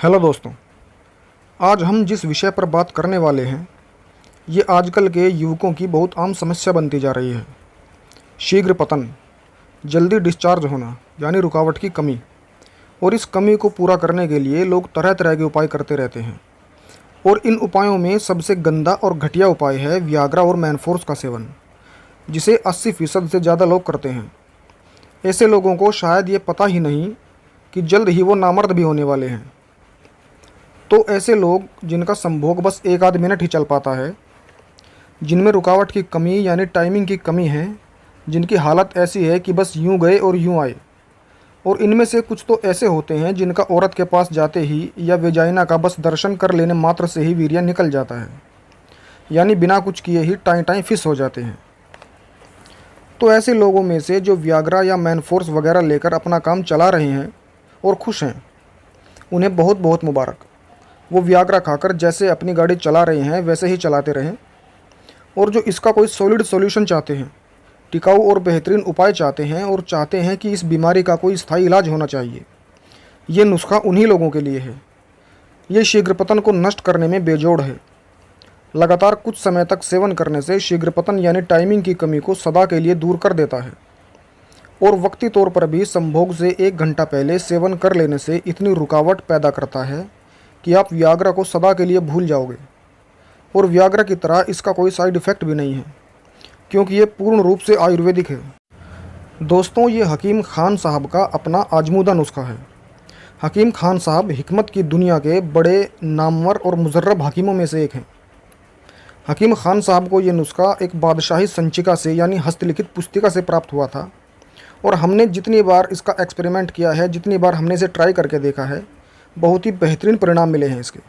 Hello दोस्तों, आज हम जिस विषय पर बात करने वाले हैं ये आजकल के युवकों की बहुत आम समस्या बनती जा रही है। शीघ्र पतन, जल्दी डिस्चार्ज होना यानी रुकावट की कमी। और इस कमी को पूरा करने के लिए लोग तरह तरह के उपाय करते रहते हैं और इन उपायों में सबसे गंदा और घटिया उपाय है वियाग्रा और मैनफोर्स का सेवन, जिसे 80% से ज़्यादा लोग करते हैं। ऐसे लोगों को शायद ये पता ही नहीं कि जल्द ही वो नामर्द भी होने वाले हैं। तो ऐसे लोग जिनका संभोग बस एक आध मिनट ही चल पाता है, जिनमें रुकावट की कमी यानी टाइमिंग की कमी है, जिनकी हालत ऐसी है कि बस यूं गए और यूं आए। और इनमें से कुछ तो ऐसे होते हैं जिनका औरत के पास जाते ही या वेजाइना का बस दर्शन कर लेने मात्र से ही वीर्य निकल जाता है, यानी बिना कुछ किए ही टाई टाई फिस हो जाते हैं। तो ऐसे लोगों में से जो वियाग्रा या मैनफोर्स वगैरह लेकर अपना काम चला रहे हैं और खुश हैं, उन्हें बहुत बहुत मुबारक। वो वियाग्रा खाकर जैसे अपनी गाड़ी चला रहे हैं वैसे ही चलाते रहें। और जो इसका कोई सॉलिड सॉल्यूशन चाहते हैं, टिकाऊ और बेहतरीन उपाय चाहते हैं और चाहते हैं कि इस बीमारी का कोई स्थायी इलाज होना चाहिए, ये नुस्खा उन्हीं लोगों के लिए है। ये शीघ्रपतन को नष्ट करने में बेजोड़ है। लगातार कुछ समय तक सेवन करने से शीघ्रपतन यानी टाइमिंग की कमी को सदा के लिए दूर कर देता है। और वक्ती तौर पर भी संभोग से 1 घंटा पहले सेवन कर लेने से इतनी रुकावट पैदा करता है कि आप वियाग्रा को सदा के लिए भूल जाओगे। और वियाग्रा की तरह इसका कोई साइड इफ़ेक्ट भी नहीं है, क्योंकि ये पूर्ण रूप से आयुर्वेदिक है। दोस्तों, ये हकीम खान साहब का अपना आजमूदा नुस्खा है। हकीम खान साहब हिकमत की दुनिया के बड़े नामवर और मुजर्रब हकीमों में से एक हैं। हकीम खान साहब को ये नुस्खा एक बादशाही संचिका से यानी हस्तलिखित पुस्तिका से प्राप्त हुआ था। और हमने जितनी बार इसका एक्सपेरिमेंट किया है, जितनी बार हमने इसे ट्राई करके देखा है, बहुत ही बेहतरीन परिणाम मिले हैं इसके।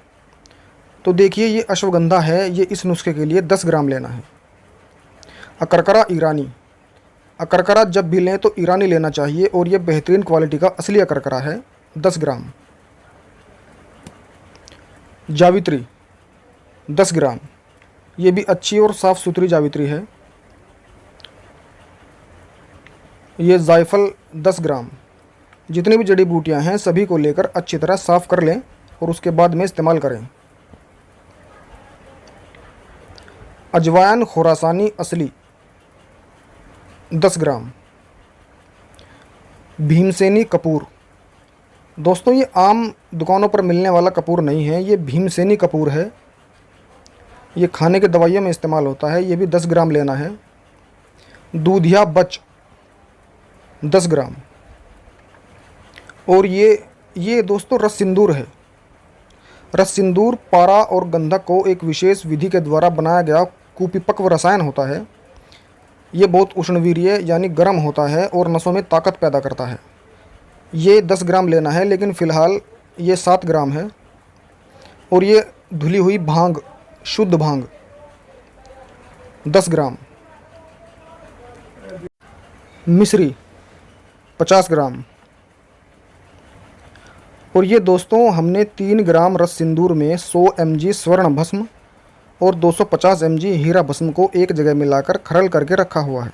तो देखिए, ये अश्वगंधा है, ये इस नुस्खे के लिए 10 ग्राम लेना है। अकरकरा ईरानी, अकरकरा जब भी लें तो ईरानी लेना चाहिए और ये बेहतरीन क्वालिटी का असली अकरकरा है, 10 ग्राम। जावित्री 10 ग्राम, ये भी अच्छी और साफ़ सुथरी जावित्री है। ये जायफल 10 ग्राम। जितनी भी जड़ी बूटियां हैं सभी को लेकर अच्छी तरह साफ़ कर लें और उसके बाद में इस्तेमाल करें। अजवाइन खुरासानी असली 10 ग्राम। भीमसेनी कपूर, दोस्तों ये आम दुकानों पर मिलने वाला कपूर नहीं है, ये भीमसेनी कपूर है। ये खाने के दवाइयों में इस्तेमाल होता है, ये भी 10 ग्राम लेना है। दूधिया बच 10 ग्राम। और ये दोस्तों रस सिंदूर है। रस सिंदूर पारा और गंधक को एक विशेष विधि के द्वारा बनाया गया कुपिपक्व रसायन होता है। ये बहुत उष्णवीर्य यानी गर्म होता है और नसों में ताकत पैदा करता है। ये 10 ग्राम लेना है, लेकिन फ़िलहाल ये 7 ग्राम है। और ये धुली हुई भांग, शुद्ध भांग 10 ग्राम। मिश्री 50 ग्राम। और ये दोस्तों हमने 3 ग्राम रस सिंदूर में 100 mg स्वर्ण भस्म और 250 mg हीरा भस्म को एक जगह मिलाकर खरल करके रखा हुआ है।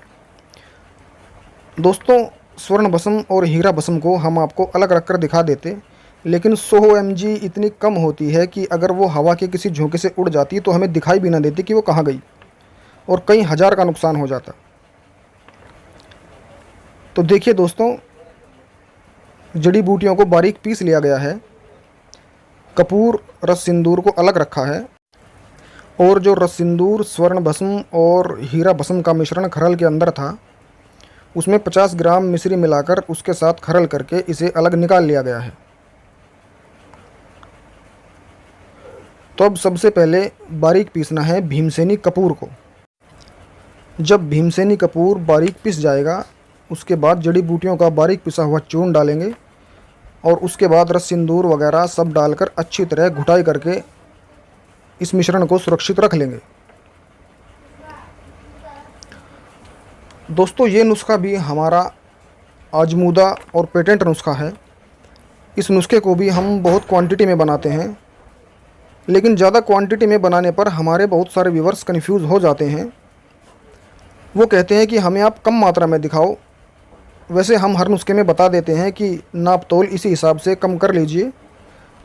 दोस्तों, स्वर्ण भस्म और हीरा भस्म को हम आपको अलग रख कर दिखा देते, लेकिन 100 mg इतनी कम होती है कि अगर वो हवा के किसी झोंके से उड़ जाती तो हमें दिखाई भी ना देती कि वो कहाँ गई, और कई हज़ार का नुकसान हो जाता। तो देखिए दोस्तों, जड़ी बूटियों को बारीक पीस लिया गया है, कपूर रस सिंदूर को अलग रखा है, और जो रस सिंदूर, स्वर्ण भस्म और हीरा भस्म का मिश्रण खरल के अंदर था, उसमें 50 ग्राम मिश्री मिलाकर उसके साथ खरल करके इसे अलग निकाल लिया गया है। तो अब सबसे पहले बारीक पीसना है भीमसेनी कपूर को। जब भीमसेनी कपूर बारीक पिस जाएगा, उसके बाद जड़ी बूटियों का बारीक पिसा हुआ चूर्ण डालेंगे और उसके बाद रस सिंदूर वगैरह सब डालकर अच्छी तरह घुटाई करके इस मिश्रण को सुरक्षित रख लेंगे। दोस्तों, ये नुस्खा भी हमारा आजमूदा और पेटेंट नुस्खा है। इस नुस्खे को भी हम बहुत क्वांटिटी में बनाते हैं, लेकिन ज़्यादा क्वांटिटी में बनाने पर हमारे बहुत सारे व्यूअर्स कन्फ्यूज़ हो जाते हैं। वो कहते हैं कि हमें आप कम मात्रा में दिखाओ। वैसे हम हर नुस्खे में बता देते हैं कि नाप तोल इसी हिसाब से कम कर लीजिए,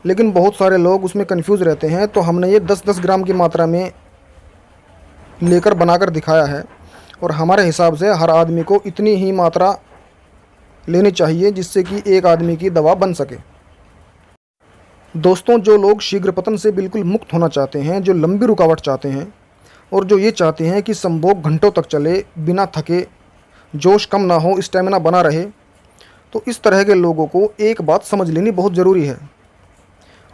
लेकिन बहुत सारे लोग उसमें कंफ्यूज रहते हैं। तो हमने ये 10-10 ग्राम की मात्रा में लेकर बनाकर दिखाया है और हमारे हिसाब से हर आदमी को इतनी ही मात्रा लेनी चाहिए जिससे कि एक आदमी की दवा बन सके। दोस्तों, जो लोग शीघ्र पतन से बिल्कुल मुक्त होना चाहते हैं, जो लंबी रुकावट चाहते हैं और जो ये चाहते हैं कि संभोग घंटों तक चले बिना थके, जोश कम ना हो, स्टेमिना बना रहे, तो इस तरह के लोगों को एक बात समझ लेनी बहुत ज़रूरी है।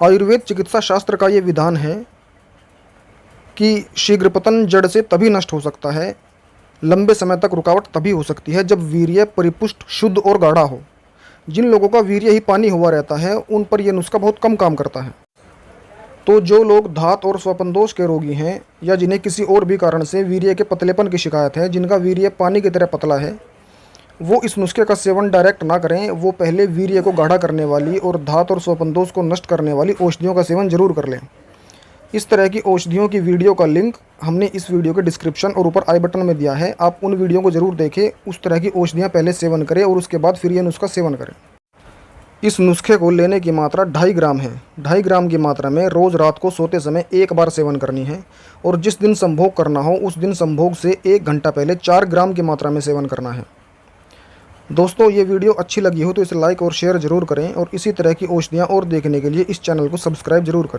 आयुर्वेद चिकित्सा शास्त्र का ये विधान है कि शीघ्र पतन जड़ से तभी नष्ट हो सकता है, लंबे समय तक रुकावट तभी हो सकती है जब वीर्य परिपुष्ट, शुद्ध और गाढ़ा हो। जिन लोगों का वीर्य ही पानी हुआ रहता है उन पर यह नुस्खा बहुत कम काम करता है। तो जो लोग धात और स्वपनदोष के रोगी हैं या जिन्हें किसी और भी कारण से वीर्य के पतलेपन की शिकायत है, जिनका वीर्य पानी की तरह पतला है, वो इस नुस्खे का सेवन डायरेक्ट ना करें। वो पहले वीर्य को गाढ़ा करने वाली और धात और स्वपनदोष को नष्ट करने वाली औषधियों का सेवन जरूर कर लें। इस तरह की औषधियों की वीडियो का लिंक हमने इस वीडियो के डिस्क्रिप्शन और ऊपर आई बटन में दिया है। आप उन वीडियो को ज़रूर देखें, उस तरह की औषधियाँ पहले सेवन करें और उसके बाद फिर ये नुस्खा सेवन करें। इस नुस्खे को लेने की मात्रा 2.5 ग्राम है। 2.5 ग्राम की मात्रा में रोज़ रात को सोते समय एक बार सेवन करनी है और जिस दिन संभोग करना हो उस दिन संभोग से 1 घंटा पहले 4 ग्राम की मात्रा में सेवन करना है। दोस्तों, ये वीडियो अच्छी लगी हो तो इसे लाइक और शेयर ज़रूर करें और इसी तरह की औषधियाँ और देखने के लिए इस चैनल को सब्सक्राइब जरूर करें।